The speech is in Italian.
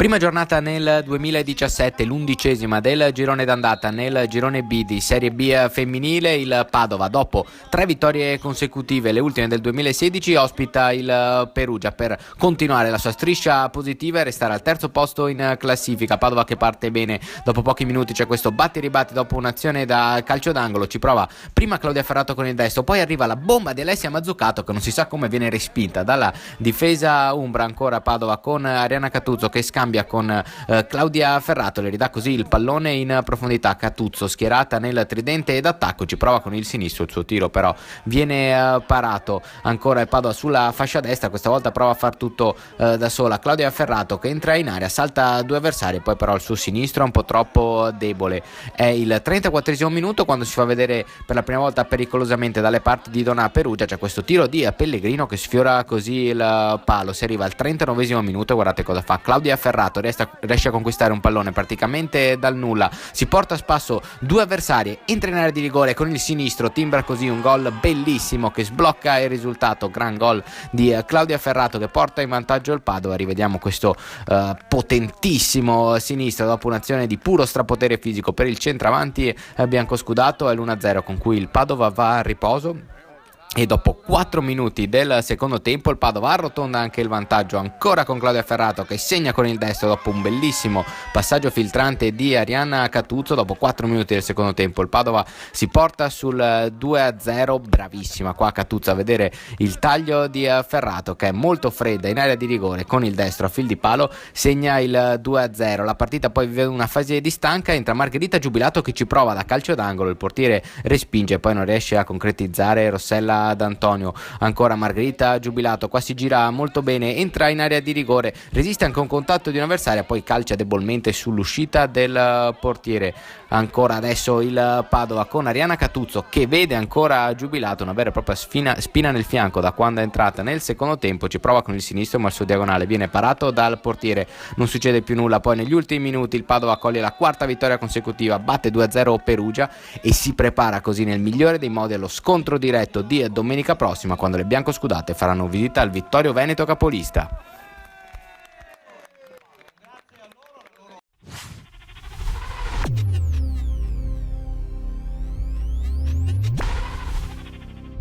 Prima giornata nel 2017, l'11ª del girone d'andata nel girone B di Serie B femminile. Il Padova, dopo 3 vittorie consecutive, le ultime del 2016, ospita il Perugia per continuare la sua striscia positiva e restare al terzo posto in classifica. Padova che parte bene, dopo pochi minuti c'è questo batti e ribatti dopo un'azione da calcio d'angolo, ci prova prima Claudia Ferrato con il destro, poi arriva la bomba di Alessia Mazzucato che non si sa come viene respinta dalla difesa umbra. Ancora Padova con Arianna Catuzzo che scambia con Claudia Ferrato, le ridà così il pallone in profondità. Catuzzo schierata nel tridente d'attacco, ci prova con il sinistro, il suo tiro però viene parato. Ancora il Padova sulla fascia destra, questa volta prova a far tutto da sola. Claudia Ferrato che entra in area, salta 2 avversari, poi però il suo sinistro è un po' troppo debole. È il 34esimo minuto quando si fa vedere per la prima volta pericolosamente dalle parti di Donà Perugia. C'è questo tiro di Pellegrino che sfiora così il palo. Si arriva al 39esimo minuto, guardate cosa fa Claudia Ferrato, riesce a conquistare un pallone praticamente dal nulla, si porta a spasso 2 avversari, entra in area di rigore con il sinistro, timbra così un gol bellissimo che sblocca il risultato. Gran gol di Claudia Ferrato che porta in vantaggio il Padova. Rivediamo questo potentissimo sinistro dopo un'azione di puro strapotere fisico per il centravanti biancoscudato. È l'1-0 con cui il Padova va a riposo. E dopo 4 minuti del secondo tempo il Padova arrotonda anche il vantaggio, ancora con Claudia Ferrato che segna con il destro dopo un bellissimo passaggio filtrante di Arianna Catuzzo. Dopo 4 minuti del secondo tempo il Padova si porta sul 2-0. Bravissima qua Catuzzo a vedere il taglio di Ferrato che è molto fredda in area di rigore, con il destro a fil di palo segna il 2-0. La partita poi vive una fase di stanca, entra Margherita Giubilato che ci prova da calcio d'angolo, il portiere respinge, poi non riesce a concretizzare Rossella D'Antonio. Ancora Margherita Giubilato, qua si gira molto bene, entra in area di rigore, resiste anche a un contatto di un'avversaria, poi calcia debolmente sull'uscita del portiere. Ancora adesso il Padova con Arianna Catuzzo che vede ancora Giubilato, una vera e propria spina nel fianco da quando è entrata nel secondo tempo. Ci prova con il sinistro ma il suo diagonale viene parato dal portiere, non succede più nulla. Poi negli ultimi minuti il Padova coglie la 4ª vittoria consecutiva, batte 2-0 Perugia e si prepara così nel migliore dei modi allo scontro diretto di domenica prossima, quando le biancoscudate faranno visita al Vittorio Veneto capolista.